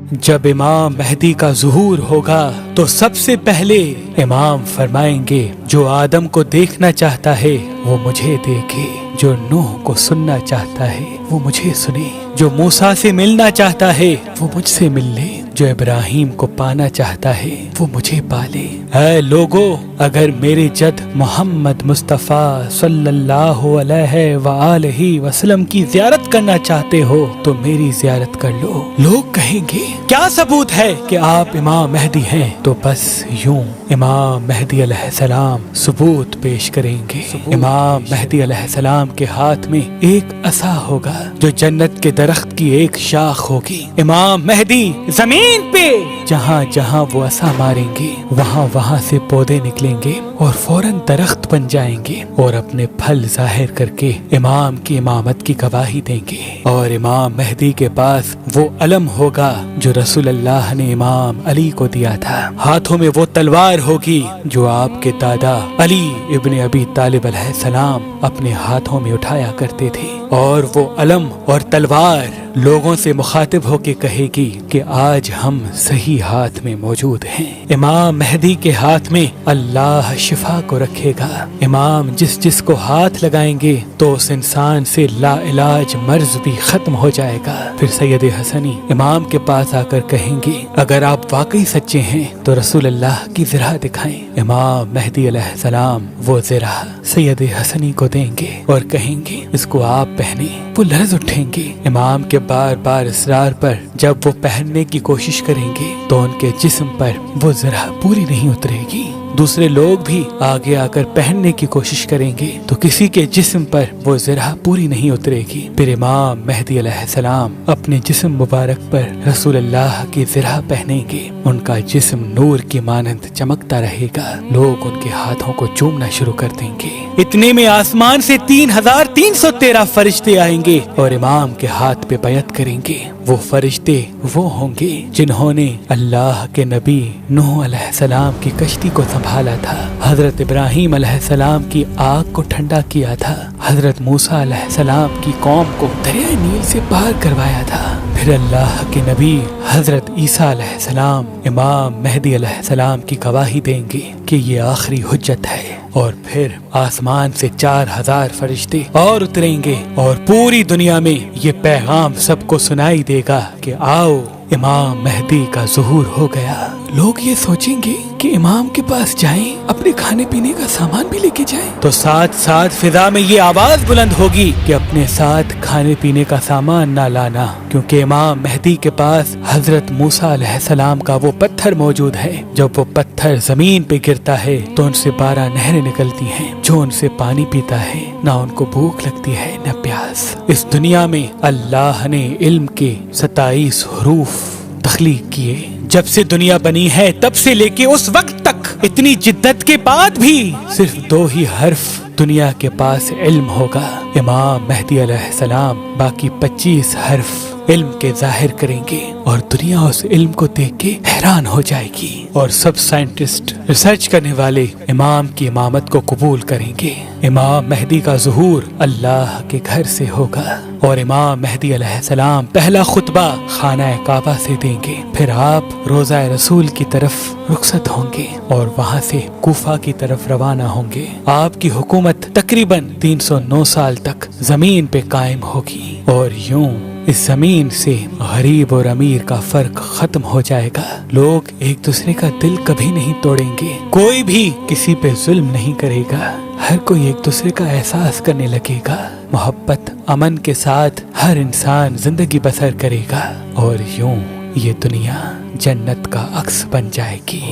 جب امام مہدی کا ظہور ہوگا تو سب سے پہلے امام فرمائیں گے جو آدم کو دیکھنا چاہتا ہے وہ مجھے دیکھے، جو نوح کو سننا چاہتا ہے وہ مجھے سنے، جو موسیٰ سے ملنا چاہتا ہے وہ مجھ سے مل لے، جو ابراہیم کو پانا چاہتا ہے وہ مجھے پالے۔ اے لوگو، اگر میرے جد محمد مصطفیٰ صلی اللہ علیہ وآلہ وسلم کی زیارت کرنا چاہتے ہو تو میری زیارت کر لو۔ لوگ کہیں گے کیا ثبوت ہے کہ آپ امام مہدی ہیں؟ تو بس یوں امام مہدی علیہ السلام ثبوت پیش کریں گے۔ امام مہدی علیہ السلام کے ہاتھ میں ایک عصا ہوگا جو جنت کے درخت کی ایک شاخ ہوگی۔ امام مہدی زمین پہ جہاں جہاں وہ عصا ماریں گے وہاں سے پودے نکلیں گے اور فوراً درخت بن جائیں گے اور اپنے پھل ظاہر کر کے امام کی امامت کی گواہی دیں گے۔ اور امام مہدی کے پاس وہ علم ہوگا جو رسول اللہ نے امام علی کو دیا تھا۔ ہاتھوں میں وہ تلوار ہوگی جو آپ کے دادا علی ابن ابی طالب علیہ السلام اپنے ہاتھوں میں اٹھایا کرتے تھے، اور وہ علم اور تلوار لوگوں سے مخاطب ہو کے کہے گی کہ آج ہم صحیح ہاتھ میں موجود ہیں۔ امام مہدی کے ہاتھ میں اللہ شفا کو رکھے گا۔ امام جس کو ہاتھ لگائیں گے تو اس انسان سے لا علاج مرض بھی ختم ہو جائے گا۔ پھر سید حسنی امام کے پاس آ کر کہیں گے اگر آپ واقعی سچے ہیں تو رسول اللہ کی زرہ دکھائیں۔ امام مہدی علیہ السلام وہ زرہ سید حسنی کو دیں گے اور کہیں گے اس کو آپ پہنے۔ وہ لرز اٹھیں گے۔ امام کے بار بار اصرار پر جب وہ پہننے کی کوشش کریں گے تو ان کے جسم پر وہ زرہ پوری نہیں اترے گی۔ دوسرے لوگ بھی آگے آ کر پہننے کی کوشش کریں گے تو کسی کے جسم پر وہ زرہ پوری نہیں اترے گی۔ پھر امام مہدی علیہ السلام اپنے جسم مبارک پر رسول اللہ کی زرہ پہنیں گے۔ ان کا جسم نور کی مانند چمکتا رہے گا۔ لوگ ان کے ہاتھوں کو چومنا شروع کر دیں گے۔ اتنے میں آسمان سے 3313 فرشتے آئیں گے اور امام کے ہاتھ پہ بیعت کریں گے۔ وہ فرشتے وہ ہوں گے جنہوں نے اللہ کے نبی نوح علیہ السلام کی کشتی کو سنبھالا تھا، حضرت ابراہیم علیہ السلام کی آگ کو ٹھنڈا کیا تھا، حضرت موسیٰ علیہ السلام کی قوم کو دریائے نیل سے پار کروایا تھا۔ پھر اللہ کے نبی حضرت عیسیٰ علیہ السلام امام مہدی علیہ السلام کی گواہی دیں گے کہ یہ آخری حجت ہے، اور پھر آسمان سے 4000 فرشتے اور اتریں گے اور پوری دنیا میں یہ پیغام سب کو سنائی دے گا کہ آؤ امام مہدی کا ظہور ہو گیا۔ لوگ یہ سوچیں گے کہ امام کے پاس جائیں، اپنے کھانے پینے کا سامان بھی لے کے جائیں، تو ساتھ ساتھ فضا میں یہ آواز بلند ہوگی کہ اپنے ساتھ کھانے پینے کا سامان نہ لانا، کیونکہ امام مہدی کے پاس حضرت موسیٰ علیہ السلام کا وہ پتھر موجود ہے۔ جب وہ پتھر زمین پہ گرتا ہے تو ان سے 12 نہریں نکلتی ہیں، جو ان سے پانی پیتا ہے نہ ان کو بھوک لگتی ہے نہ پیاس۔ اس دنیا میں اللہ نے علم کے 27 حروف تخلیق کیے۔ جب سے دنیا بنی ہے تب سے لے کے اس وقت تک اتنی جدت کے بعد بھی صرف 2 ہی حرف دنیا کے پاس علم ہوگا۔ امام مہدی علیہ السلام باقی 25 حرف علم کے ظاہر کریں گے اور دنیا اس علم کو دیکھ کے حیران ہو جائے گی، اور سب سائنٹسٹ ریسرچ کرنے والے امام کی امامت کو قبول کریں گے۔ امام مہدی کا ظہور اللہ کے گھر سے ہوگا، اور امام مہدی علیہ السلام پہلا خطبہ خانہ کعبہ سے دیں گے۔ پھر آپ روضہ رسول کی طرف رخصت ہوں گے اور وہاں سے کوفہ کی طرف روانہ ہوں گے۔ آپ کی حکومت تقریباً 309 سال تک زمین پہ قائم ہوگی، اور یوں اس زمین سے غریب اور امیر کا فرق ختم ہو جائے گا۔ لوگ ایک دوسرے کا دل کبھی نہیں توڑیں گے، کوئی بھی کسی پہ ظلم نہیں کرے گا، ہر کوئی ایک دوسرے کا احساس کرنے لگے گا، محبت امن کے ساتھ ہر انسان زندگی بسر کرے گا، اور یوں یہ دنیا جنت کا عکس بن جائے گی۔